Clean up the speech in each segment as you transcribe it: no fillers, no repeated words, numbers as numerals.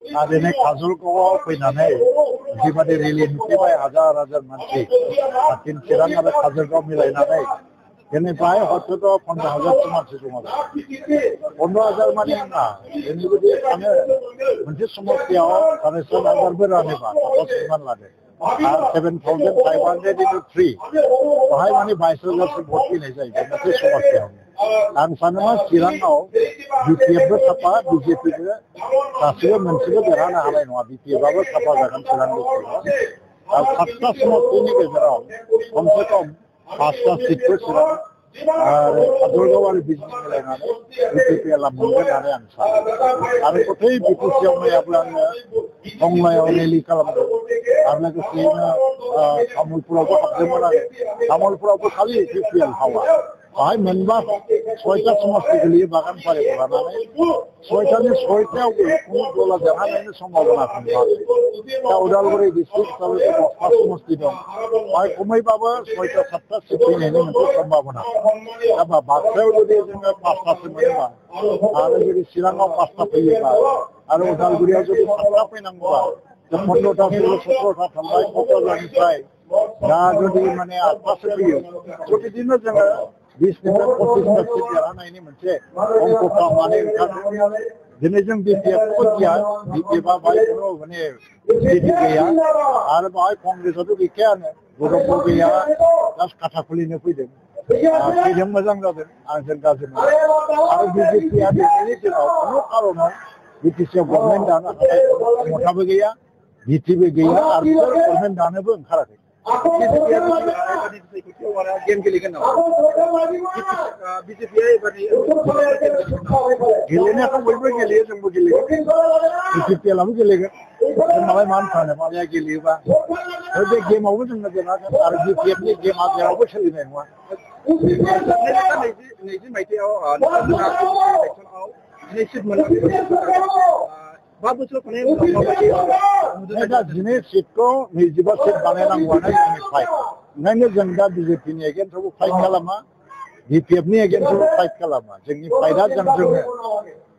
दिनै काजलगावआव फैनानै जिबादि रेलि नुफैबाय हाजार हाजार मानसि चिरां आरो काजलगाव मिलायनानै बेनिफ्राय हयथ' 15,000 मानसि दङ 15,000 माने नङा जोंनि बायदि सानो मोनसे समस्यायाव 7,500 रानोबा समान लादो 7,503 बाहाय माने 22,000 भट फैनाय जायो मोनसे समस्यायावनो आं सानो मा चिराङाव बिपिएफबो साफा बिजेपिबो गासिबो मोनसेबो देरहानो हानाय नङा बिपिएफआबो साफा जागोन चिरां डिस्ट्रिक्टआव आरो 7टा समस्तिनि गेजेराव खमसे खम 5टा सिटखौ चिरां आरो काजलगाव आरो बिजनि मिलायनानै बिपिएलआ मोनगोन होननानै आं सानो आरो गथै बिटिसिआव नायाब्ला आङो टंलायाव रेलि खालामदों आरो लोगोसेयैनो तामुलपुरावबो हाबदोंमोन आरो तामुलपुरावबो खालि बिपिएल हावा बाहाय मोनबा 6टा समस्ति गोलैयो बागानबारिखौ लानानै 6टानि 6टायावबो कुनु दला देरहानायनि सम्भावना नुवाखै दा उदालगुरि डिस्ट्रिक्ट हिसाबै 10टा समस्ति दं बाहाय खमैबाबो 6टा 7टा सिट फैनायनि मोनसे सम्भावना दा बाक्सायाव जुदि जोङो 5टासो मोनोबा आरो जुदि चिराङाव 5टा फैयोबा आरो उदालगुरियाव जुदि 7टा फैनांगौबा 15टा 17टा थांबाय क'क्राझारनिफ्राय दा जुदि माने 8टासो फैयो बिदिनो जोङो 20निफ्राय 25टा सिट देरहानायनि मोनसे अंक खालामनानै ओंखारदों दिनै जों बिपिएफखौ गिया बिपिएफआ बाहाय कुनु माने स्थिति गैया आरो बाहाय कंग्रेसआथ' गैखायानो गौरबबो गैया जास्ट खाथा खुलिनो फैदों फैदों मोजां जादों आंजों गाज्रि मोना आरो बिजेपिआ दिनैनि दिनाव कुनु कारनाव बिटिसिआव गभर्नमेन्ट दानो हानाय क्षमताबो गैया भिटिबो गैया आरो गभर्नमेन्ट दानोबो ओंखाराखै गेम गेलेगोन नामा बिजेपिआ गेलेनायाथ' बयबो गेलेयो जोंबो गेलेगोन बिपिएलआबो गेलेगोन जों मालाय मानो सानो मालाया गेलेयोबा बे गेमावबो जोङो देरहागोन आरो बिपिएफनि गेमा जेरावबो सोलिनाय नङा 20 मायथाइयाव जिनै सिटखौ 25 सिट बानायनांगौआनो जोंनि फाइट ओंखायनो जों दा बिजेपिनि एगेन्स्टआवबो फाइट खालामा बिपिएफनि एगेन्स्टआवबो फाइट खालामा जोंनि फाइटआ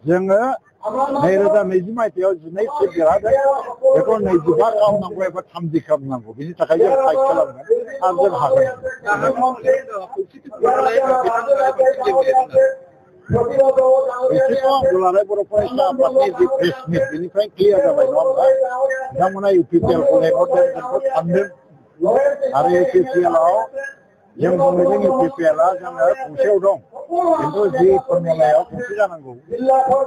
जोङो 2020 मायथाइयाव 12 सिट देरहादों बेखौ 25 खालामनांगौ एबा 30 खालामनांगौ बिनि थाखाय जों फाइट खालामगोन आरो जों हागोन दुलाराय बर' फरायसा आफादनि जि प्रेस मिट बेनिफ्राय क्लियार जाबाय नङा होमबा बिथांमोना इउपिपिएलखौ लेंहरदों जोंखौ सानदों आरो इउपिपिएलआव जों बुंदों इउपिपिएलआ जोङो खौसेयाव दं खिन्थु जि फर्मुलायाव खौसे जानांगौ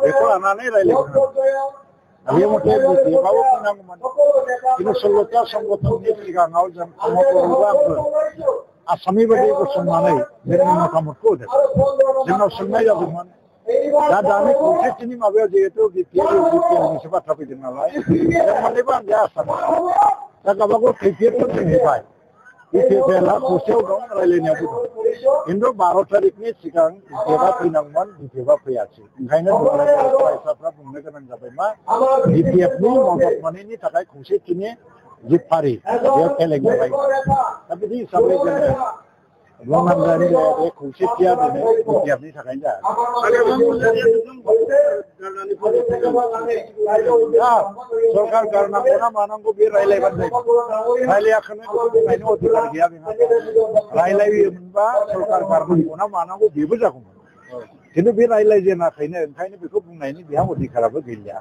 बेखौ लानानै रायज्लायगोन बे मथे बिपिएफआबो फैनांगौमोन खिन्थु 16टा संगठननि सिगाङाव जों आंबो आसामनि बायदि गसंनानै जोंनि मतामतखौ होदों जोंनाव सोंनाय जादोंमोन दा दानि खौसेथिनि माबायाव जिहेतु बिपिएलनिसो बाथ्रा फैदों नालाय जों मोननैबो हानजाया आसाम दा गावबागाव खैफियतखौ जोंनिफ्राय बिपिएलआ खौसेयाव दं रायज्लायनायावबो दं खिन्थु 12 तारिखनि सिगां बिपिएफआ फैनांगौमोन बिपिएफआ फैयासै ओंखायनो फरायसाफ्रा बुंनो गोनां जाबाय मा बिपिएफनि मदद मोनैनि थाखाय खौसेथिनि जि फारि बेयाव फेलें जाबाय दा बिदि हिसाबै जोङो बुंनांगोन जे बे खौसेथिया दिनै बिपिएफनि थाखायनो जाया सरकार गारनांगौ ना मानांगौ बे रायज्लायबानो जायो रायज्लायाखैनो बेखौ बुंनायनि अधिकार गैया बेहा रायज्लायोमोनबा सरकार गारनांगौ ना मानांगौ बेबो जागौमोन खिन्थु बे रायज्लायजेनाखैनो ओंखायनो बेखौ बुंनायनि बेहा अधिकाराबो गैलिया